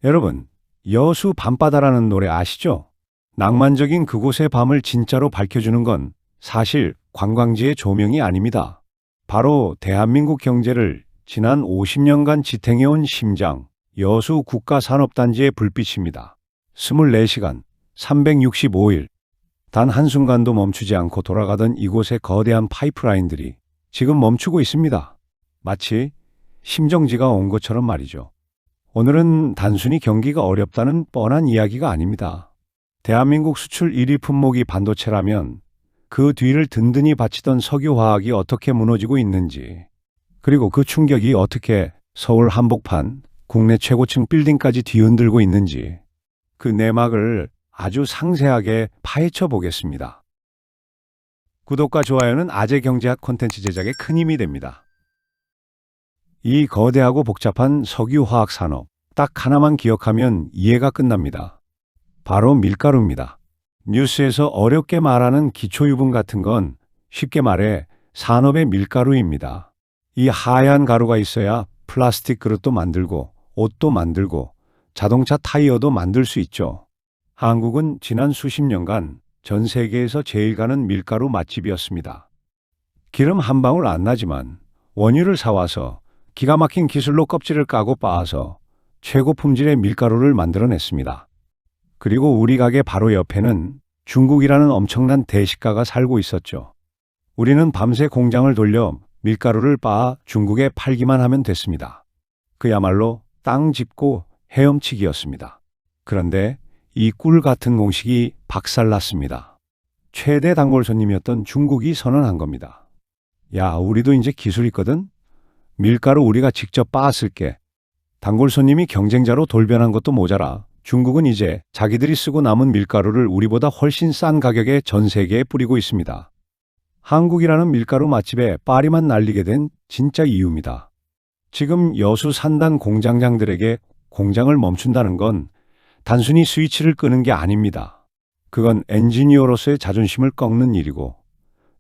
여러분, 여수 밤바다라는 노래 아시죠? 낭만적인 그곳의 밤을 진짜로 밝혀주는 건 사실 관광지의 조명이 아닙니다. 바로 대한민국 경제를 지난 50년간 지탱해온 심장, 여수 국가산업단지의 불빛입니다. 24시간, 365일, 단 한순간도 멈추지 않고 돌아가던 이곳의 거대한 파이프라인들이 지금 멈추고 있습니다. 마치 심정지가 온 것처럼 말이죠. 오늘은 단순히 경기가 어렵다는 뻔한 이야기가 아닙니다. 대한민국 수출 1위 품목이 반도체라면 그 뒤를 든든히 바치던 석유화학이 어떻게 무너지고 있는지, 그리고 그 충격이 어떻게 서울 한복판 국내 최고층 빌딩까지 뒤흔들고 있는지, 그 내막을 아주 상세하게 파헤쳐 보겠습니다. 구독과 좋아요는 아재 경제학 콘텐츠 제작에 큰 힘이 됩니다. 이 거대하고 복잡한 석유화학 산업, 딱 하나만 기억하면 이해가 끝납니다. 바로 밀가루입니다. 뉴스에서 어렵게 말하는 기초유분 같은 건 쉽게 말해 산업의 밀가루입니다. 이 하얀 가루가 있어야 플라스틱 그릇도 만들고 옷도 만들고 자동차 타이어도 만들 수 있죠. 한국은 지난 수십 년간 전 세계에서 제일 가는 밀가루 맛집이었습니다. 기름 한 방울 안 나지만 원유를 사와서 기가 막힌 기술로 껍질을 까고 빻아서 최고 품질의 밀가루를 만들어냈습니다. 그리고 우리 가게 바로 옆에는 중국이라는 엄청난 대식가가 살고 있었죠. 우리는 밤새 공장을 돌려 밀가루를 빻아 중국에 팔기만 하면 됐습니다. 그야말로 땅 짚고 헤엄치기였습니다. 그런데 이 꿀 같은 공식이 박살났습니다. 최대 단골 손님이었던 중국이 선언한 겁니다. 야, 우리도 이제 기술 있거든? 밀가루 우리가 직접 빻았을게. 단골 손님이 경쟁자로 돌변한 것도 모자라 중국은 이제 자기들이 쓰고 남은 밀가루를 우리보다 훨씬 싼 가격에 전 세계에 뿌리고 있습니다. 한국이라는 밀가루 맛집에 파리만 날리게 된 진짜 이유입니다. 지금 여수 산단 공장장들에게 공장을 멈춘다는 건 단순히 스위치를 끄는 게 아닙니다. 그건 엔지니어로서의 자존심을 꺾는 일이고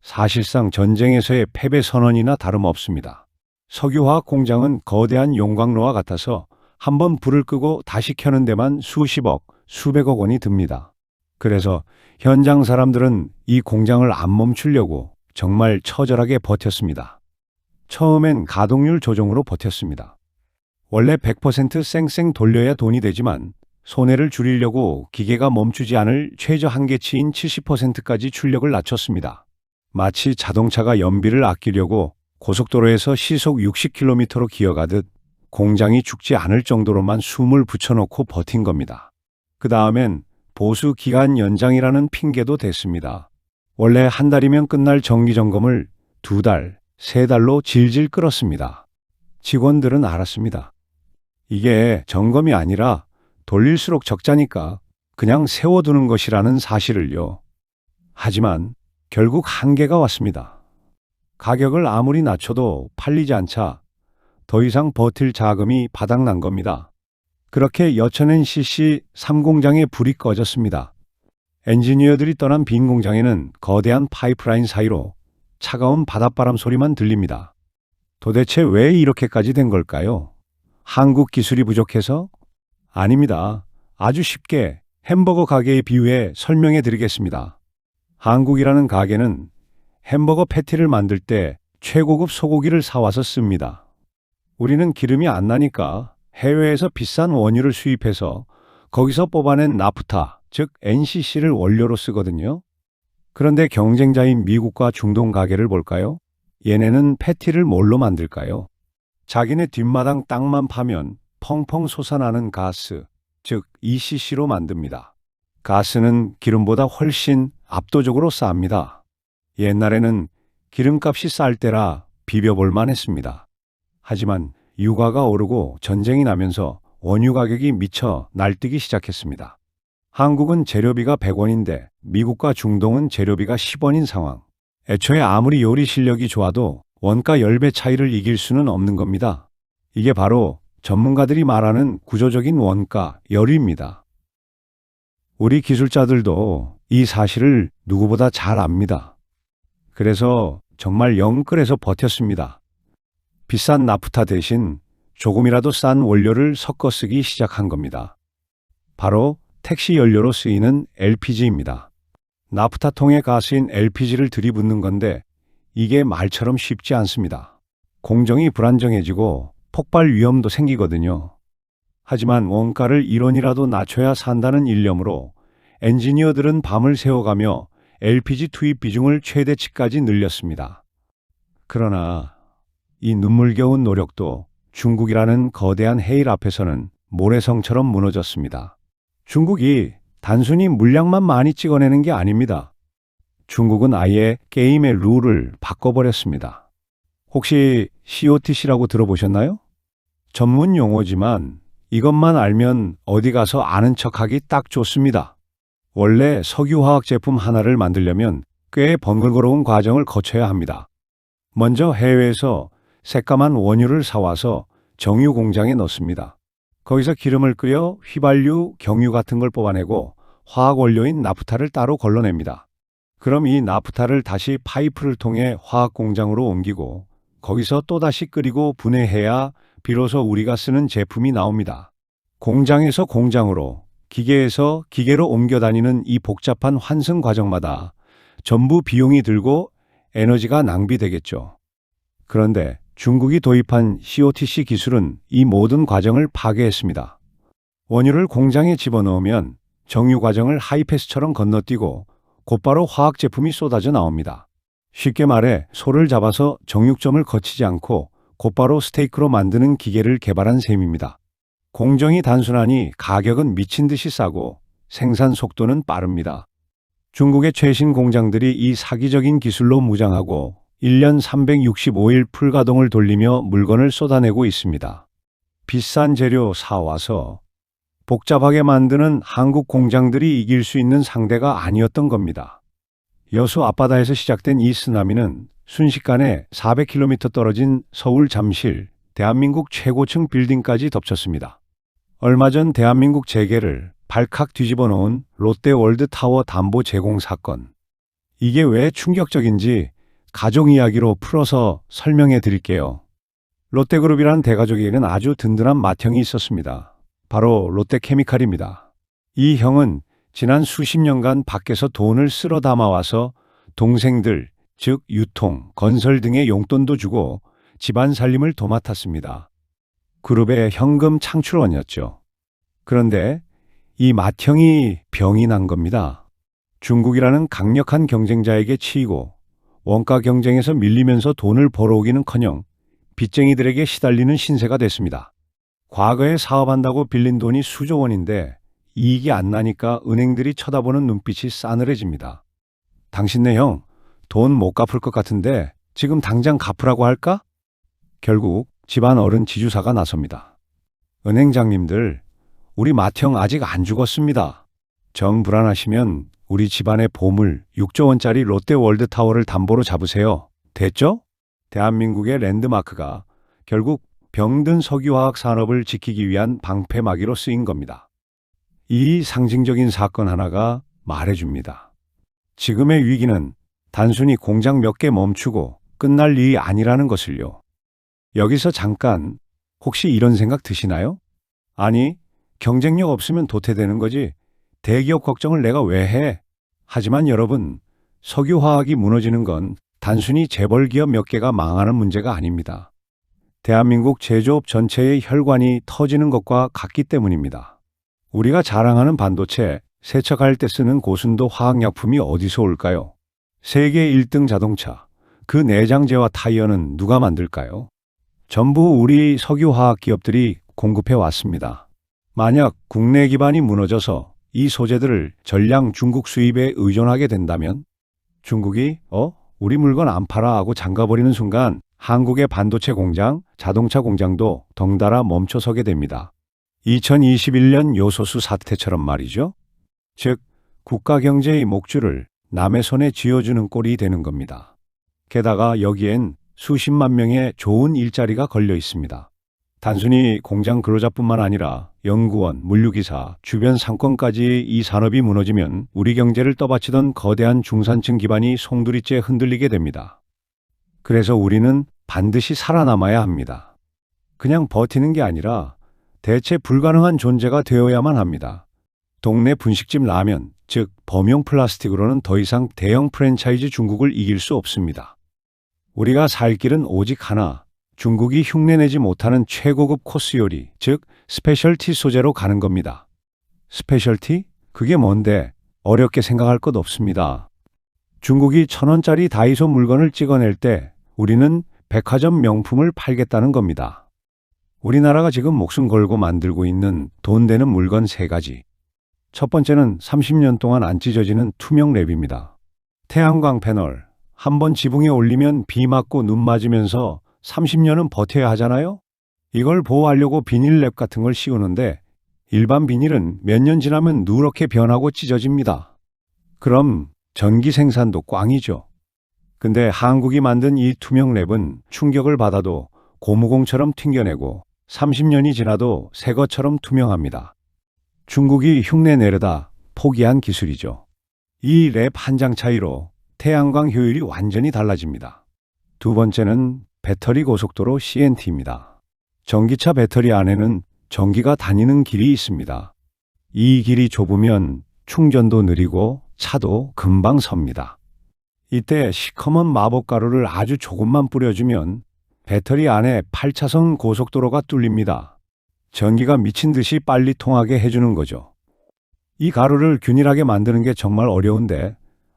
사실상 전쟁에서의 패배 선언이나 다름없습니다. 석유화학 공장은 거대한 용광로와 같아서 한번 불을 끄고 다시 켜는 데만 수십억, 수백억 원이 듭니다. 그래서 현장 사람들은 이 공장을 안 멈추려고 정말 처절하게 버텼습니다. 처음엔 가동률 조정으로 버텼습니다. 원래 100% 쌩쌩 돌려야 돈이 되지만 손해를 줄이려고 기계가 멈추지 않을 최저 한계치인 70%까지 출력을 낮췄습니다. 마치 자동차가 연비를 아끼려고 고속도로에서 시속 60km로 기어가듯 공장이 죽지 않을 정도로만 숨을 붙여놓고 버틴 겁니다. 그 다음엔 보수 기간 연장이라는 핑계도 댔습니다. 원래 한 달이면 끝날 정기점검을 2달, 3달로 질질 끌었습니다. 직원들은 알았습니다. 이게 점검이 아니라 돌릴수록 적자니까 그냥 세워두는 것이라는 사실을요. 하지만 결국 한계가 왔습니다. 가격을 아무리 낮춰도 팔리지 않자 더 이상 버틸 자금이 바닥난 겁니다. 그렇게 여천 NCC 3공장의 불이 꺼졌습니다. 엔지니어들이 떠난 빈 공장에는 거대한 파이프라인 사이로 차가운 바닷바람 소리만 들립니다. 도대체 왜 이렇게까지 된 걸까요? 한국 기술이 부족해서? 아닙니다. 아주 쉽게 햄버거 가게의 비유에 설명해 드리겠습니다. 한국이라는 가게는 햄버거 패티를 만들 때 최고급 소고기를 사와서 씁니다. 우리는 기름이 안 나니까 해외에서 비싼 원유를 수입해서 거기서 뽑아낸 나프타, 즉 NCC를 원료로 쓰거든요. 그런데 경쟁자인 미국과 중동 가게를 볼까요? 얘네는 패티를 뭘로 만들까요? 자기네 뒷마당 땅만 파면 펑펑 솟아나는 가스, 즉 ECC로 만듭니다. 가스는 기름보다 훨씬 압도적으로 쌉니다. 옛날에는 기름값이 쌀 때라 비벼볼 만했습니다. 하지만 유가가 오르고 전쟁이 나면서 원유 가격이 미쳐 날뛰기 시작했습니다. 한국은 재료비가 100원인데 미국과 중동은 재료비가 10원인 상황. 애초에 아무리 요리 실력이 좋아도 원가 10배 차이를 이길 수는 없는 겁니다. 이게 바로 전문가들이 말하는 구조적인 원가 열입니다. 우리 기술자들도 이 사실을 누구보다 잘 압니다. 그래서 정말 영끌에서 버텼습니다. 비싼 나프타 대신 조금이라도 싼 원료를 섞어 쓰기 시작한 겁니다. 바로 택시 연료로 쓰이는 LPG입니다. 나프타통에 가스인 LPG를 들이붓는 건데 이게 말처럼 쉽지 않습니다. 공정이 불안정해지고 폭발 위험도 생기거든요. 하지만 원가를 1원이라도 낮춰야 산다는 일념으로 엔지니어들은 밤을 새워가며 LPG 투입 비중을 최대치까지 늘렸습니다. 그러나 이 눈물겨운 노력도 중국이라는 거대한 해일 앞에서는 모래성처럼 무너졌습니다. 중국이 단순히 물량만 많이 찍어내는 게 아닙니다. 중국은 아예 게임의 룰을 바꿔버렸습니다. 혹시 COTC라고 들어보셨나요? 전문 용어지만 이것만 알면 어디 가서 아는 척하기 딱 좋습니다. 원래 석유화학 제품 하나를 만들려면 꽤 번거로운 과정을 거쳐야 합니다. 먼저 해외에서 새까만 원유를 사와서 정유 공장에 넣습니다. 거기서 기름을 끓여 휘발유, 경유 같은 걸 뽑아내고 화학 원료인 나프타를 따로 걸러냅니다. 그럼 이 나프타를 다시 파이프를 통해 화학 공장으로 옮기고 거기서 또다시 끓이고 분해해야 비로소 우리가 쓰는 제품이 나옵니다. 공장에서 공장으로, 기계에서 기계로 옮겨 다니는 이 복잡한 환승 과정마다 전부 비용이 들고 에너지가 낭비되겠죠. 그런데 중국이 도입한 COTC 기술은 이 모든 과정을 파괴했습니다. 원유를 공장에 집어넣으면 정유 과정을 하이패스처럼 건너뛰고 곧바로 화학 제품이 쏟아져 나옵니다. 쉽게 말해 소를 잡아서 정육점을 거치지 않고 곧바로 스테이크로 만드는 기계를 개발한 셈입니다. 공정이 단순하니 가격은 미친 듯이 싸고 생산 속도는 빠릅니다. 중국의 최신 공장들이 이 사기적인 기술로 무장하고 1년 365일 풀가동을 돌리며 물건을 쏟아내고 있습니다. 비싼 재료 사와서 복잡하게 만드는 한국 공장들이 이길 수 있는 상대가 아니었던 겁니다. 여수 앞바다에서 시작된 이 쓰나미는 순식간에 400km 떨어진 서울 잠실, 대한민국 최고층 빌딩까지 덮쳤습니다. 얼마 전 대한민국 재계를 발칵 뒤집어 놓은 롯데월드타워 담보 제공 사건. 이게 왜 충격적인지 가족 이야기로 풀어서 설명해 드릴게요. 롯데그룹이란 대가족에게는 아주 든든한 맏형이 있었습니다. 바로 롯데케미칼입니다. 이 형은 지난 수십 년간 밖에서 돈을 쓸어 담아와서 동생들, 즉 유통, 건설 등의 용돈도 주고 집안 살림을 도맡았습니다. 그룹의 현금 창출원이었죠. 그런데 이 맏형이 병이 난 겁니다. 중국이라는 강력한 경쟁자에게 치이고 원가 경쟁에서 밀리면서 돈을 벌어오기는커녕 빚쟁이들에게 시달리는 신세가 됐습니다. 과거에 사업한다고 빌린 돈이 수조 원인데 이익이 안 나니까 은행들이 쳐다보는 눈빛이 싸늘해집니다. 당신네 형, 돈 못 갚을 것 같은데 지금 당장 갚으라고 할까? 결국 집안 어른 지주사가 나섭니다. 은행장님들, 우리 맏형 아직 안 죽었습니다. 정 불안하시면 우리 집안의 보물 6조 원짜리 롯데월드타워를 담보로 잡으세요. 됐죠? 대한민국의 랜드마크가 결국 병든 석유화학 산업을 지키기 위한 방패막이로 쓰인 겁니다. 이 상징적인 사건 하나가 말해줍니다. 지금의 위기는 단순히 공장 몇 개 멈추고 끝날 일이 아니라는 것을요. 여기서 잠깐 혹시 이런 생각 드시나요? 아니, 경쟁력 없으면 도태되는 거지. 대기업 걱정을 내가 왜 해? 하지만 여러분, 석유화학이 무너지는 건 단순히 재벌기업 몇 개가 망하는 문제가 아닙니다. 대한민국 제조업 전체의 혈관이 터지는 것과 같기 때문입니다. 우리가 자랑하는 반도체, 세척할 때 쓰는 고순도 화학약품이 어디서 올까요? 세계 1등 자동차, 그 내장재와 타이어는 누가 만들까요? 전부 우리 석유화학 기업들이 공급해 왔습니다. 만약 국내 기반이 무너져서 이 소재들을 전량 중국 수입에 의존하게 된다면 중국이 우리 물건 안 팔아 하고 잠가버리는 순간 한국의 반도체 공장, 자동차 공장도 덩달아 멈춰서게 됩니다. 2021년 요소수 사태처럼 말이죠. 즉, 국가 경제의 목줄을 남의 손에 쥐어주는 꼴이 되는 겁니다. 게다가 여기엔 수십만 명의 좋은 일자리가 걸려 있습니다. 단순히 공장 근로자뿐만 아니라 연구원, 물류기사, 주변 상권까지 이 산업이 무너지면 우리 경제를 떠받치던 거대한 중산층 기반이 송두리째 흔들리게 됩니다. 그래서 우리는 반드시 살아남아야 합니다. 그냥 버티는 게 아니라 대체 불가능한 존재가 되어야만 합니다. 동네 분식집 라면, 즉 범용 플라스틱으로는 더 이상 대형 프랜차이즈 중국을 이길 수 없습니다. 우리가 살 길은 오직 하나, 중국이 흉내내지 못하는 최고급 코스 요리, 즉 스페셜티 소재로 가는 겁니다. 스페셜티? 그게 뭔데? 어렵게 생각할 것 없습니다. 중국이 1,000원짜리 다이소 물건을 찍어낼 때 우리는 백화점 명품을 팔겠다는 겁니다. 우리나라가 지금 목숨 걸고 만들고 있는 돈 되는 물건 3가지. 첫 번째는 30년 동안 안 찢어지는 투명 랩입니다. 태양광 패널, 한번 지붕에 올리면 비 맞고 눈 맞으면서 30년은 버텨야 하잖아요? 이걸 보호하려고 비닐랩 같은 걸 씌우는데 일반 비닐은 몇 년 지나면 누렇게 변하고 찢어집니다. 그럼 전기 생산도 꽝이죠. 근데 한국이 만든 이 투명 랩은 충격을 받아도 고무공처럼 튕겨내고 30년이 지나도 새 것처럼 투명합니다. 중국이 흉내 내려다 포기한 기술이죠. 이 랩 한 장 차이로 태양광 효율이 완전히 달라집니다. 두 번째는 배터리 고속도로 CNT입니다. 전기차 배터리 안에는 전기가 다니는 길이 있습니다. 이 길이 좁으면 충전도 느리고 차도 금방 섭니다. 이때 시커먼 마법가루를 아주 조금만 뿌려주면 배터리 안에 8차선 고속도로가 뚫립니다. 전기가 미친 듯이 빨리 통하게 해주는 거죠. 이 가루를 균일하게 만드는 게 정말 어려운데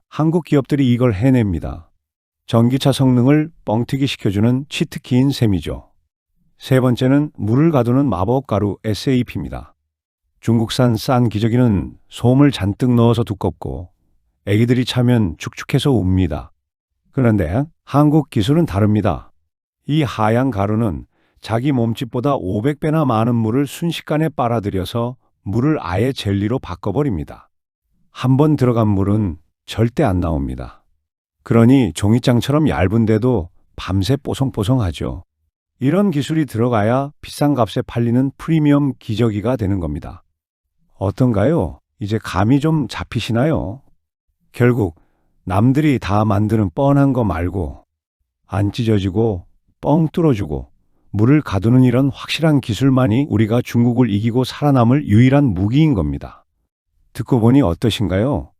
한국 기업들이 이걸 해냅니다. 전기차 성능을 뻥튀기 시켜주는 치트키인 셈이죠. 세 번째는 물을 가두는 마법가루 SAP입니다. 중국산 싼 기저귀는 솜을 잔뜩 넣어서 두껍고 애기들이 차면 축축해서 웁니다. 그런데 한국 기술은 다릅니다. 이 하얀 가루는 자기 몸집보다 500배나 많은 물을 순식간에 빨아들여서 물을 아예 젤리로 바꿔버립니다. 한 번 들어간 물은 절대 안 나옵니다. 그러니 종이장처럼 얇은데도 밤새 뽀송뽀송하죠. 이런 기술이 들어가야 비싼 값에 팔리는 프리미엄 기저귀가 되는 겁니다. 어떤가요? 이제 감이 좀 잡히시나요? 결국 남들이 다 만드는 뻔한 거 말고 안 찢어지고 뻥 뚫어주고 물을 가두는 이런 확실한 기술만이 우리가 중국을 이기고 살아남을 유일한 무기인 겁니다. 듣고 보니 어떠신가요?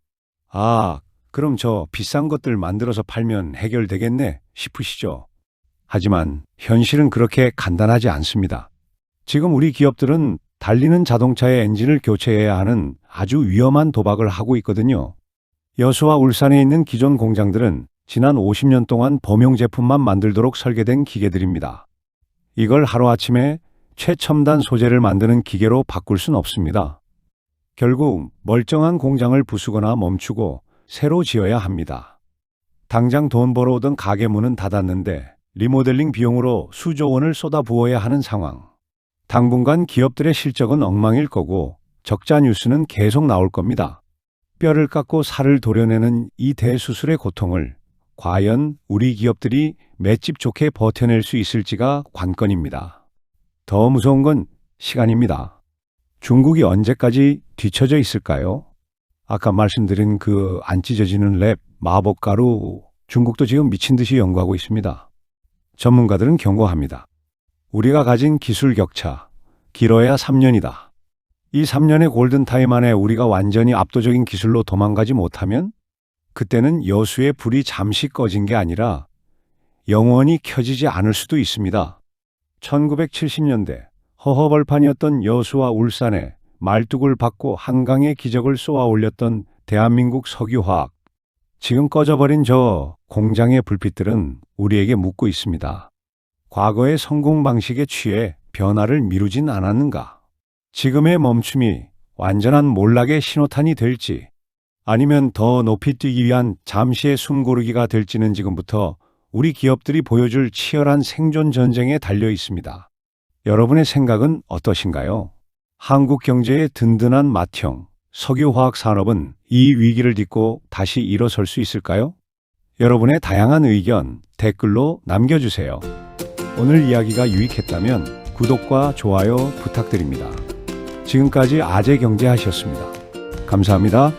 아, 그럼 저 비싼 것들 만들어서 팔면 해결되겠네 싶으시죠? 하지만 현실은 그렇게 간단하지 않습니다. 지금 우리 기업들은 달리는 자동차의 엔진을 교체해야 하는 아주 위험한 도박을 하고 있거든요. 여수와 울산에 있는 기존 공장들은 지난 50년 동안 범용 제품만 만들도록 설계된 기계들입니다. 이걸 하루아침에 최첨단 소재를 만드는 기계로 바꿀 순 없습니다. 결국 멀쩡한 공장을 부수거나 멈추고 새로 지어야 합니다. 당장 돈 벌어오던 가게 문은 닫았는데 리모델링 비용으로 수조 원을 쏟아부어야 하는 상황. 당분간 기업들의 실적은 엉망일 거고 적자 뉴스는 계속 나올 겁니다. 뼈를 깎고 살을 도려내는 이 대수술의 고통을 과연 우리 기업들이 맷집 좋게 버텨낼 수 있을지가 관건입니다. 더 무서운 건 시간입니다. 중국이 언제까지 뒤처져 있을까요? 아까 말씀드린 그 안 찢어지는 랩, 마법가루, 중국도 지금 미친 듯이 연구하고 있습니다. 전문가들은 경고합니다. 우리가 가진 기술 격차, 길어야 3년이다. 이 3년의 골든타임 안에 우리가 완전히 압도적인 기술로 도망가지 못하면 그때는 여수의 불이 잠시 꺼진 게 아니라 영원히 켜지지 않을 수도 있습니다. 1970년대 허허벌판이었던 여수와 울산에 말뚝을 박고 한강의 기적을 쏘아 올렸던 대한민국 석유화학. 지금 꺼져버린 저 공장의 불빛들은 우리에게 묻고 있습니다. 과거의 성공 방식에 취해 변화를 미루진 않았는가? 지금의 멈춤이 완전한 몰락의 신호탄이 될지 아니면 더 높이 뛰기 위한 잠시의 숨고르기가 될지는 지금부터 우리 기업들이 보여줄 치열한 생존 전쟁에 달려 있습니다. 여러분의 생각은 어떠신가요? 한국 경제의 든든한 맏형, 석유화학 산업은 이 위기를 딛고 다시 일어설 수 있을까요? 여러분의 다양한 의견 댓글로 남겨주세요. 오늘 이야기가 유익했다면 구독과 좋아요 부탁드립니다. 지금까지 아재경제하셨습니다. 감사합니다.